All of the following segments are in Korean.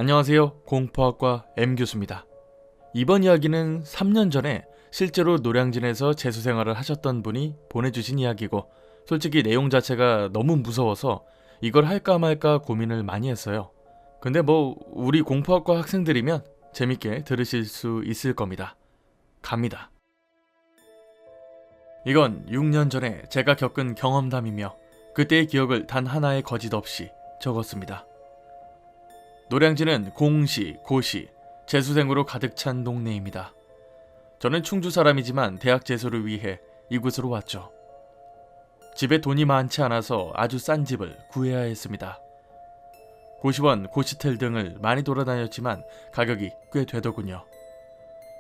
안녕하세요. 공포학과 M교수입니다. 이번 이야기는 3년 전에 실제로 노량진에서 재수생활을 하셨던 분이 보내주신 이야기고, 솔직히 내용 자체가 너무 무서워서 이걸 할까 말까 고민을 많이 했어요. 근데 우리 공포학과 학생들이면 재밌게 들으실 수 있을 겁니다. 갑니다. 이건 6년 전에 제가 겪은 경험담이며 그때의 기억을 단 하나의 거짓 없이 적었습니다. 노량진은 공시, 고시, 재수생으로 가득 찬 동네입니다. 저는 충주 사람이지만 대학 재수를 위해 이곳으로 왔죠. 집에 돈이 많지 않아서 아주 싼 집을 구해야 했습니다. 고시원, 고시텔 등을 많이 돌아다녔지만 가격이 꽤 되더군요.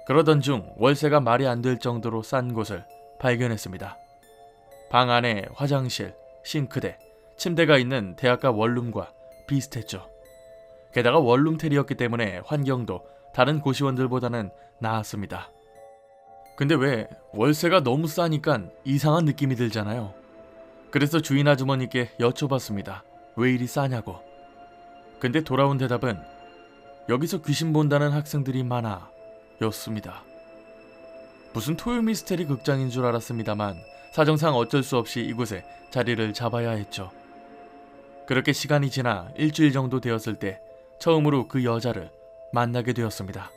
그러던 중 월세가 말이 안 될 정도로 싼 곳을 발견했습니다. 방 안에 화장실, 싱크대, 침대가 있는 대학가 원룸과 비슷했죠. 게다가 원룸텔이었기 때문에 환경도 다른 고시원들보다는 나았습니다. 근데 왜 월세가 너무 싸니까 이상한 느낌이 들잖아요. 그래서 주인 아주머니께 여쭤봤습니다. 왜 이리 싸냐고. 근데 돌아온 대답은 여기서 귀신 본다는 학생들이 많아 였습니다. 무슨 토요 미스테리 극장인 줄 알았습니다만 사정상 어쩔 수 없이 이곳에 자리를 잡아야 했죠. 그렇게 시간이 지나 일주일 정도 되었을 때 처음으로 그 여자를 만나게 되었습니다.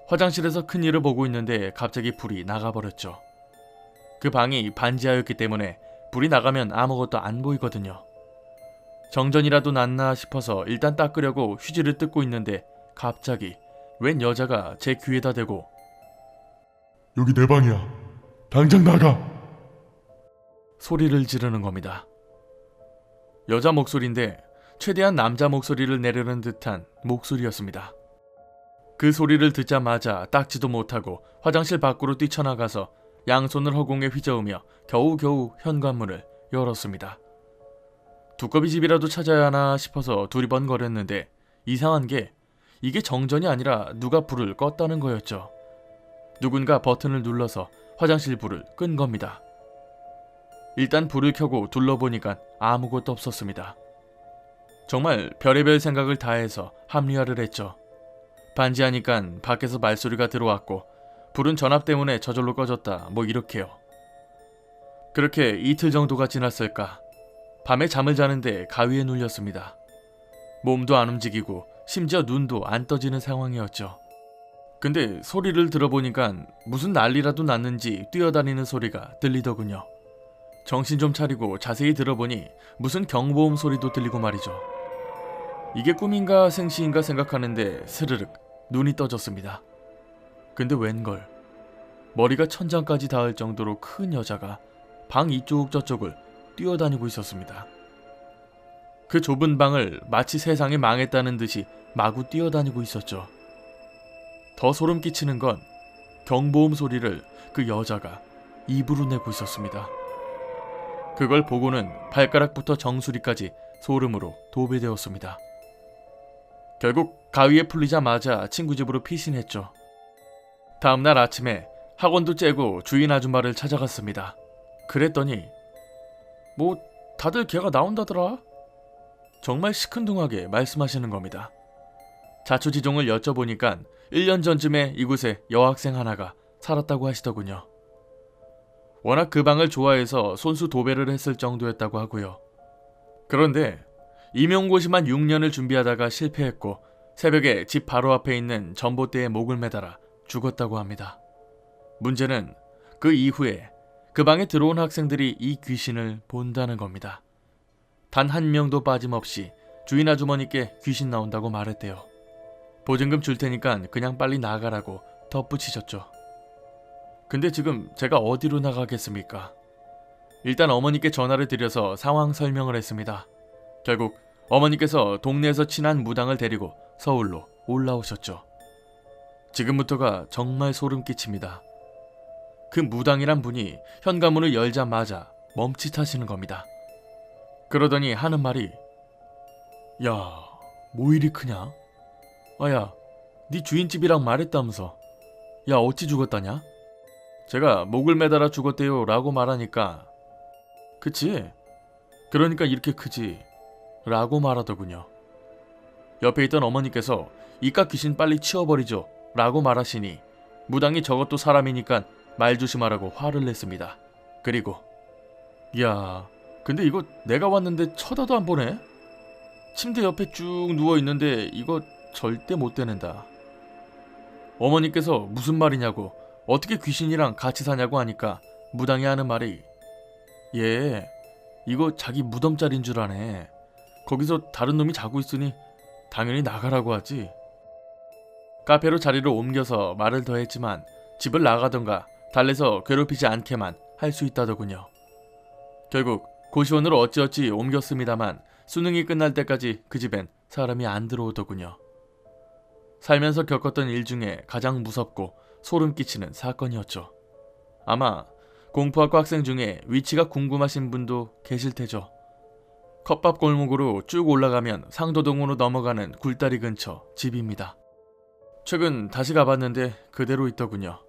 화장실에서 큰일을 보고 있는데 갑자기 불이 나가버렸죠. 그 방이 반지하였기 때문에 불이 나가면 아무것도 안 보이거든요. 정전이라도 났나 싶어서 일단 닦으려고 휴지를 뜯고 있는데 갑자기 웬 여자가 제 귀에다 대고 여기 내 방이야. 당장 나가. 소리를 지르는 겁니다. 여자 목소리인데 최대한 남자 목소리를 내려는 듯한 목소리였습니다. 그 소리를 듣자마자 닦지도 못하고 화장실 밖으로 뛰쳐나가서 양손을 허공에 휘저으며 겨우겨우 현관문을 열었습니다. 두꺼비 집이라도 찾아야 하나 싶어서 두리번거렸는데 이상한 게 이게 정전이 아니라 누가 불을 껐다는 거였죠. 누군가 버튼을 눌러서 화장실 불을 끈 겁니다. 일단 불을 켜고 둘러보니까 아무것도 없었습니다. 정말 별의별 생각을 다해서 합리화를 했죠. 반지하니깐 밖에서 말소리가 들어왔고 불은 전압 때문에 저절로 꺼졌다 이렇게요. 그렇게 이틀 정도가 지났을까. 밤에 잠을 자는데 가위에 눌렸습니다. 몸도 안 움직이고 심지어 눈도 안 떠지는 상황이었죠. 근데 소리를 들어보니까 무슨 난리라도 났는지 뛰어다니는 소리가 들리더군요. 정신 좀 차리고 자세히 들어보니 무슨 경보음 소리도 들리고 말이죠. 이게 꿈인가 생시인가 생각하는데 스르륵 눈이 떠졌습니다. 근데 웬걸 머리가 천장까지 닿을 정도로 큰 여자가 방 이쪽 저쪽을 뛰어다니고 있었습니다. 그 좁은 방을 마치 세상이 망했다는 듯이 마구 뛰어다니고 있었죠. 더 소름 끼치는 건 경보음 소리를 그 여자가 입으로 내고 있었습니다. 그걸 보고는 발가락부터 정수리까지 소름으로 도배되었습니다. 결국 가위에 풀리자마자 친구 집으로 피신했죠. 다음날 아침에 학원도 째고 주인 아줌마를 찾아갔습니다. 그랬더니 다들 걔가 나온다더라? 정말 시큰둥하게 말씀하시는 겁니다. 자초지종을 여쭤보니까 1년 전쯤에 이곳에 여학생 하나가 살았다고 하시더군요. 워낙 그 방을 좋아해서 손수 도배를 했을 정도였다고 하고요. 그런데 임용고시만 6년을 준비하다가 실패했고 새벽에 집 바로 앞에 있는 전봇대에 목을 매달아 죽었다고 합니다. 문제는 그 이후에 그 방에 들어온 학생들이 이 귀신을 본다는 겁니다. 단 한 명도 빠짐없이 주인 아주머니께 귀신 나온다고 말했대요. 보증금 줄 테니까 그냥 빨리 나가라고 덧붙이셨죠. 근데 지금 제가 어디로 나가겠습니까? 일단 어머니께 전화를 드려서 상황 설명을 했습니다. 결국 어머니께서 동네에서 친한 무당을 데리고 서울로 올라오셨죠. 지금부터가 정말 소름 끼칩니다. 그 무당이란 분이 현관문을 열자마자 멈칫하시는 겁니다. 그러더니 하는 말이 야, 뭐 이리 크냐? 아야, 네 주인집이랑 말했다면서. 야, 어찌 죽었다냐? 제가 목을 매달아 죽었대요 라고 말하니까 그치? 그러니까 이렇게 크지 라고 말하더군요. 옆에 있던 어머니께서 이깟 귀신 빨리 치워버리죠 라고 말하시니 무당이 저것도 사람이니까 말 조심하라고 화를 냈습니다. 그리고 야, 근데 이거 내가 왔는데 쳐다도 안 보네? 침대 옆에 쭉 누워있는데 이거 절대 못 되낸다. 어머니께서 무슨 말이냐고, 어떻게 귀신이랑 같이 사냐고 하니까 무당이 하는 말이, 얘 이거 자기 무덤자리인 줄 아네. 거기서 다른 놈이 자고 있으니 당연히 나가라고 하지. 카페로 자리를 옮겨서 말을 더했지만 집을 나가던가 달래서 괴롭히지 않게만 할 수 있다더군요. 결국 고시원으로 어찌어찌 옮겼습니다만 수능이 끝날 때까지 그 집엔 사람이 안 들어오더군요. 살면서 겪었던 일 중에 가장 무섭고 소름 끼치는 사건이었죠. 아마 공포학과 학생 중에 위치가 궁금하신 분도 계실 테죠. 컵밥 골목으로 쭉 올라가면 상도동으로 넘어가는 굴다리 근처 집입니다. 최근 다시 가봤는데 그대로 있더군요.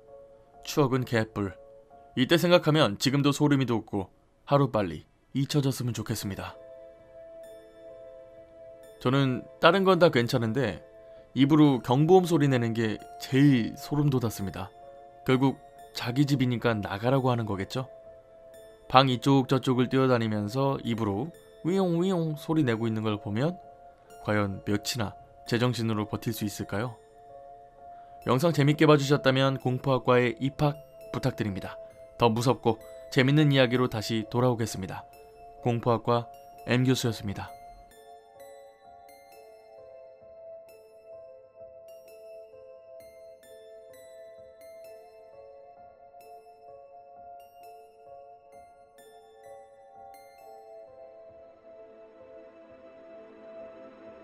추억은 개뿔. 이때 생각하면 지금도 소름이 돋고 하루빨리 잊혀졌으면 좋겠습니다. 저는 다른 건 다 괜찮은데 입으로 경보음 소리 내는 게 제일 소름 돋았습니다. 결국 자기 집이니까 나가라고 하는 거겠죠? 방 이쪽 저쪽을 뛰어다니면서 입으로 위용 위용 소리 내고 있는 걸 보면 과연 몇이나 제정신으로 버틸 수 있을까요? 영상 재밌게 봐주셨다면 공포학과에 입학 부탁드립니다. 더 무섭고 재밌는 이야기로 다시 돌아오겠습니다. 공포학과 M교수였습니다.